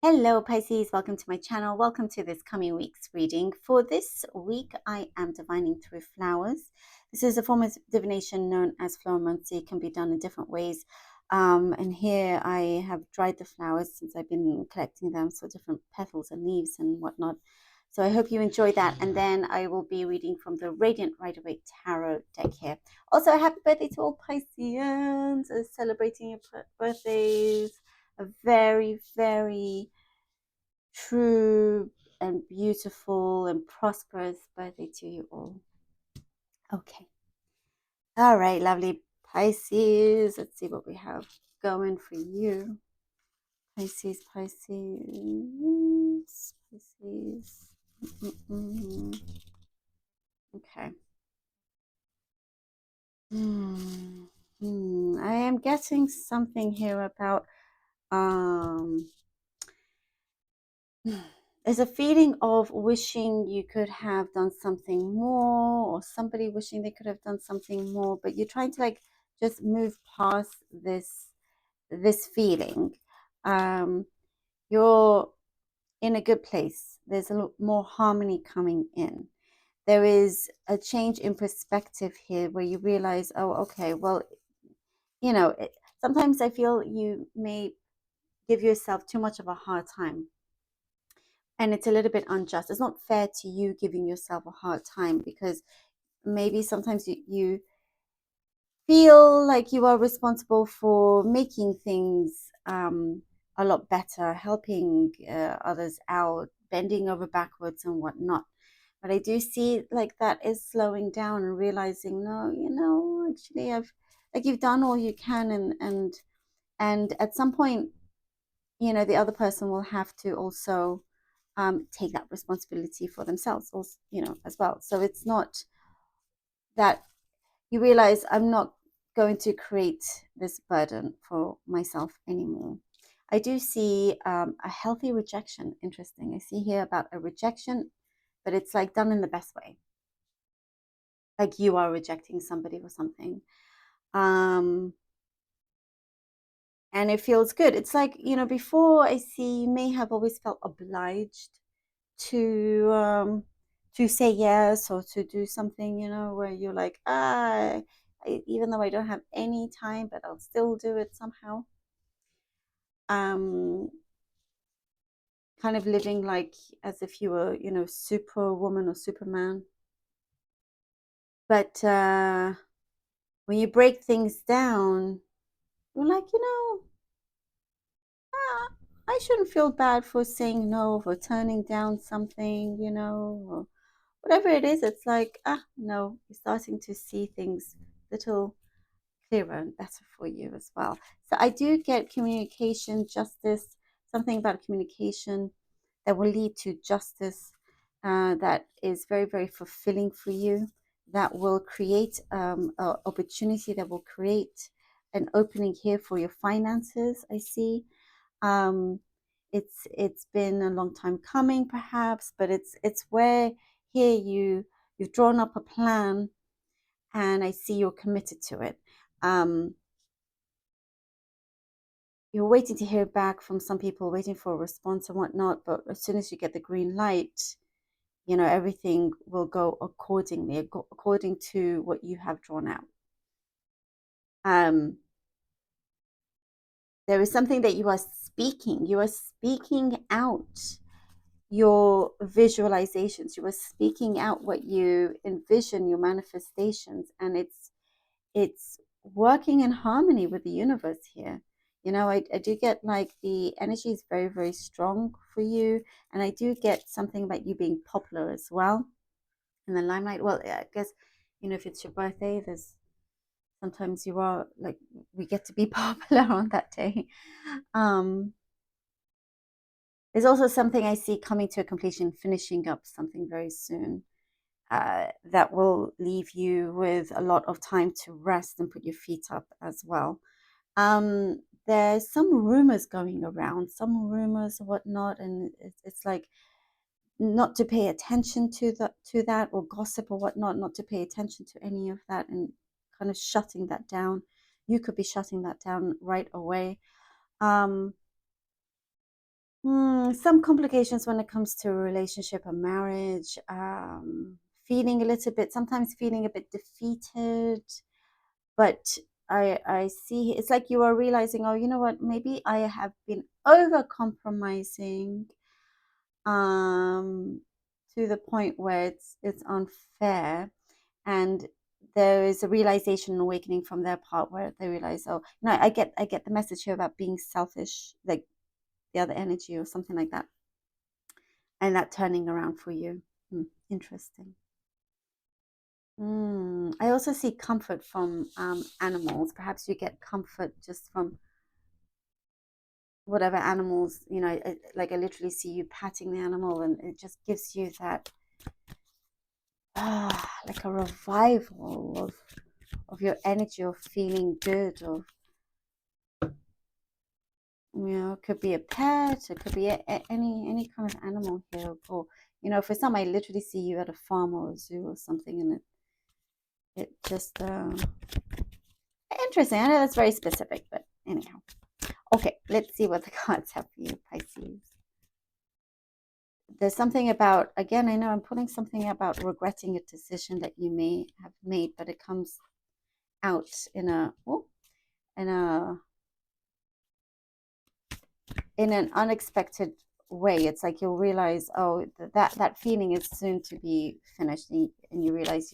Hello Pisces, welcome to my channel. Welcome to this coming week's reading. For this week, I am divining through flowers. This is a form of divination known as floromancy. It can be done in different ways. And here I have dried the flowers since I've been collecting them, so different petals and leaves and whatnot. So I hope you enjoy that. And then I will be reading from the Radiant Rider-Waite Tarot deck here. Also, happy birthday to all Pisceans celebrating your birthdays. A very, very true and beautiful and prosperous birthday to you all. Okay. All right, lovely Pisces. Let's see what we have going for you. Pisces. Okay. I am getting something here about there's a feeling of wishing you could have done something more, or somebody wishing they could have done something more, but you're trying to just move past this feeling. You're in a good place. There's a lot more harmony coming in. There is a change in perspective here where you realize, oh, okay, well, sometimes I feel you may give yourself too much of a hard time. And it's a little bit unjust. It's not fair to you giving yourself a hard time, because maybe sometimes you feel like you are responsible for making things a lot better, helping others out, bending over backwards and whatnot. But I do see like that is slowing down and realizing, no, actually you've done all you can, and at some point, the other person will have to also take that responsibility for themselves, also, as well. So it's not that you realize, I'm not going to create this burden for myself anymore. I do see a healthy rejection. Interesting. I see here about a rejection, but it's like done in the best way. Like you are rejecting somebody or something. And it feels good. It's like, before, I see you may have always felt obliged to say yes, or to do something, where you're like, even though I don't have any time, but I'll still do it somehow. Kind of living like as if you were, superwoman or Superman. But when you break things down, you're like, I shouldn't feel bad for saying no, for turning down something, or whatever it is. It's like, no, you're starting to see things little clearer and better for you as well. So I do get communication, justice, something about communication that will lead to justice, that is very, very fulfilling for you, that will create an opportunity, that will create an opening here for your finances. I see. It's been a long time coming, perhaps, but it's where here you've drawn up a plan, and I see you're committed to it. You're waiting to hear back from some people, waiting for a response and whatnot, but as soon as you get the green light, everything will go accordingly, according to what you have drawn out. There is something that you are speaking out your visualizations, you are speaking out what you envision, your manifestations, and it's working in harmony with the universe here. I do get like the energy is very, very strong for you, and I do get something about you being popular as well in the limelight. Well, I guess, if it's your birthday, there's sometimes you are like, we get to be popular on that day. There's also something I see coming to a completion, finishing up something very soon, that will leave you with a lot of time to rest and put your feet up as well. There's some rumors going around, some rumors or whatnot, and it's like not to pay attention to that, or gossip or whatnot, not to pay attention to any of that, and kind of shutting that down. You could be shutting that down right away. Some complications when it comes to a relationship, a marriage, feeling a little bit, sometimes feeling a bit defeated. But I see it's like you are realizing, oh, you know what, maybe I have been over compromising um to the point where it's unfair, and there is a realization and awakening from their part where they realize, oh no, I get the message here about being selfish, like the other energy or something like that, and that turning around for you. Interesting. I also see comfort from animals. Perhaps you get comfort just from whatever animals, like I literally see you patting the animal, and it just gives you that like a revival of your energy, of feeling good, of it could be a pet, it could be any kind of animal here, or for some I literally see you at a farm or a zoo or something, and it just interesting. I know that's very specific, but anyhow. Okay, let's see what the cards have for you, Pisces. There's something about, again, I know I'm putting something about regretting a decision that you may have made, but it comes out in in a in an unexpected way. It's like you'll realize, oh, that feeling is soon to be finished, and you realize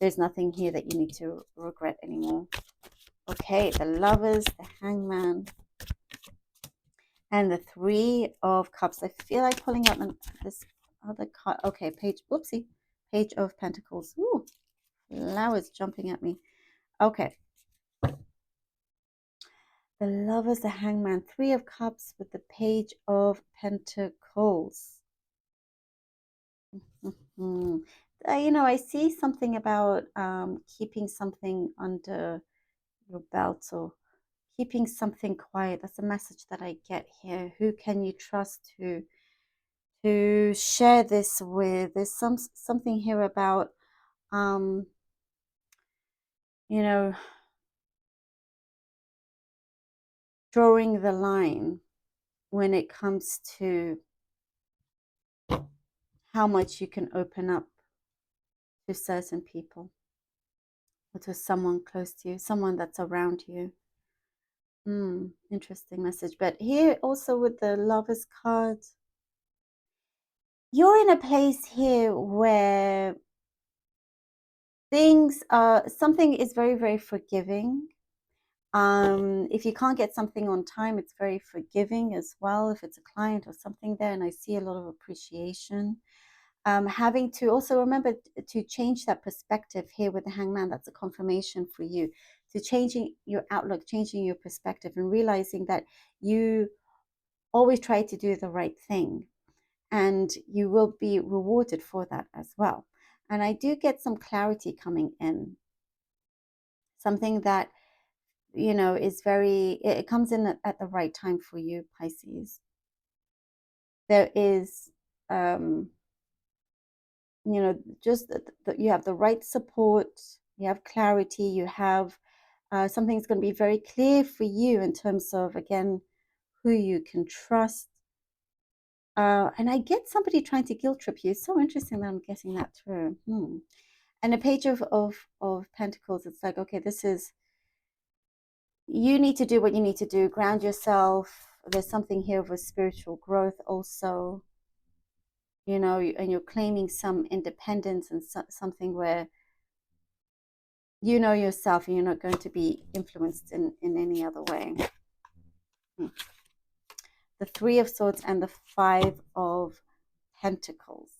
there's nothing here that you need to regret anymore. Okay, the Lovers, the Hangman, and the Three of Cups. I feel like pulling out this other card. Okay, Page of Pentacles. Ooh, flowers jumping at me. Okay. The Lovers, the Hangman, Three of Cups with the Page of Pentacles. I see something about keeping something under your belt, or keeping something quiet. That's a message that I get here. Who can you trust to share this with? There's something here about you know drawing the line when it comes to how much you can open up to certain people, or to someone close to you, someone that's around you. Interesting message. But here also with the Lovers card, you're in a place here where something is very, very forgiving. If you can't get something on time, it's very forgiving as well, if it's a client or something there, and I see a lot of appreciation. Having to also remember to change that perspective here with the Hangman. That's a confirmation for you to changing your outlook, changing your perspective, and realizing that you always try to do the right thing, and you will be rewarded for that as well. And I do get some clarity coming in, something that is it comes in at the right time for you, Pisces. There is just you have the right support, you have clarity, you have something's going to be very clear for you in terms of, again, who you can trust. And I get somebody trying to guilt trip you. It's so interesting that I'm getting that through. And a Page of Pentacles, it's like, okay, you need to do what you need to do, ground yourself. There's something here of a spiritual growth also, and you're claiming some independence, and something where you know yourself and you're not going to be influenced in any other way. The Three of Swords and the Five of Pentacles.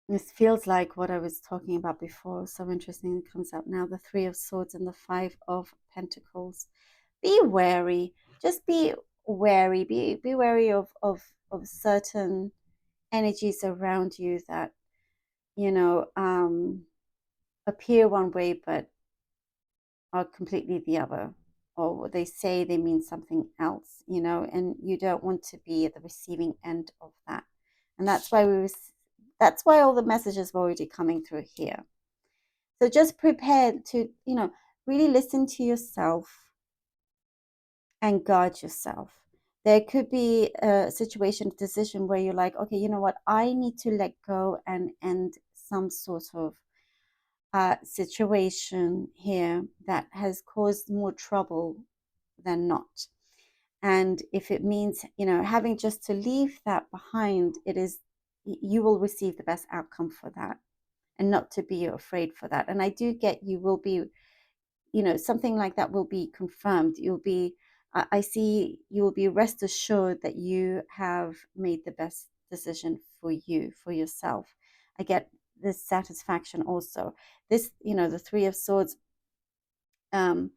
This feels like what I was talking about before. So interesting. It comes out now. The Three of Swords and the Five of Pentacles. Be wary. Just be wary. Be wary of certain energies around you that, appear one way but are completely the other, or they say they mean something else, and you don't want to be at the receiving end of that. And that's why all the messages were already coming through here. So just prepare to, really listen to yourself and guard yourself. there could be a situation, decision where you're like, okay, you know what, I need to let go and end some sort of situation here that has caused more trouble than not. And if it means, having just to leave that behind, you will receive the best outcome for that, and not to be afraid for that. And I do get, you will be, something like that will be confirmed. I see you will be rest assured that you have made the best decision for you, for yourself. I get this satisfaction also. This, the Three of Swords, um,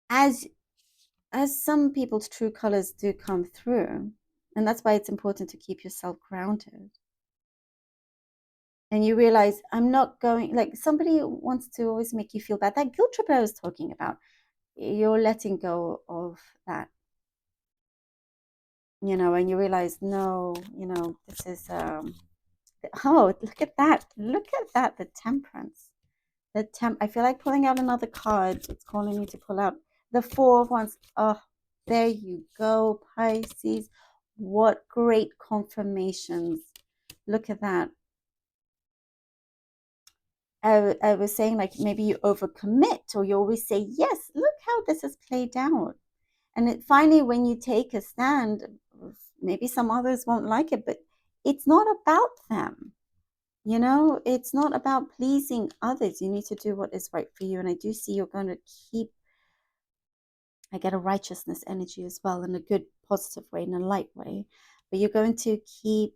as some people's true colors do come through, and that's why it's important to keep yourself grounded. And you realize, I'm not going, like, somebody wants to always make you feel bad. That guilt trip I was talking about, you're letting go of that, and you realize, no, this is, oh, look at that, the Temperance. I feel like pulling out another card. It's calling me to pull out the Four of Wands. Oh, there you go, Pisces. What great confirmations. Look at that. I was saying, like, maybe you overcommit, or you always say, yes, look how this is played out. And finally, when you take a stand, maybe some others won't like it, but it's not about them. It's not about pleasing others. You need to do what is right for you. And I do see you're going to I get a righteousness energy as well, in a good, positive way, in a light way. But you're going to keep,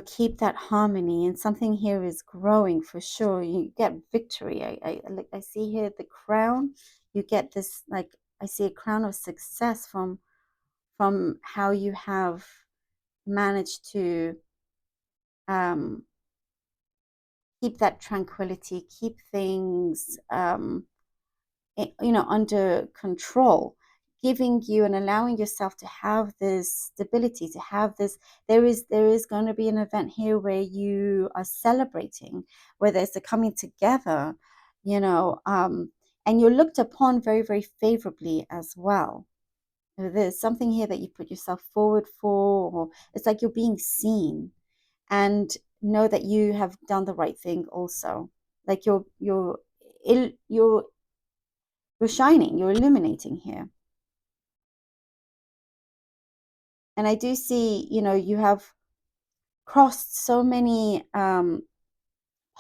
keep that harmony. And something here is growing for sure. You get victory. I see here the crown. You get this, like, I see a crown of success from how you have managed to keep that tranquility, keep things under control, giving you and allowing yourself to have this stability, to have this. There is going to be an event here where you are celebrating, where there's a coming together, and you're looked upon very, very favorably as well. There's something here that you put yourself forward for, or it's like you're being seen, and know that you have done the right thing also. Like you're shining, you're illuminating here. And I do see, you have crossed so many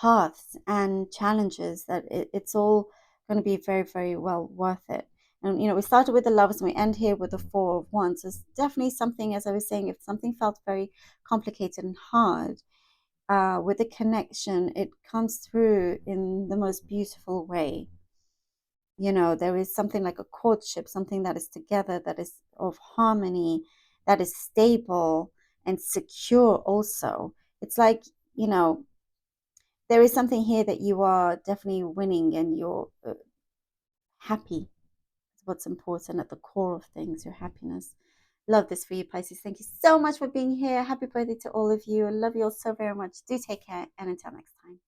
paths and challenges that it's all going to be very, very well worth it. And, we started with the Lovers and we end here with the Four of Wands. So it's definitely something, as I was saying, if something felt very complicated and hard, with the connection, it comes through in the most beautiful way. There is something like a courtship, something that is together, that is of harmony, that is stable and secure also. It's like, there is something here that you are definitely winning, and you're happy. It's what's important at the core of things, your happiness. Love this for you, Pisces. Thank you so much for being here. Happy birthday to all of you. I love you all so very much. Do take care, and until next time.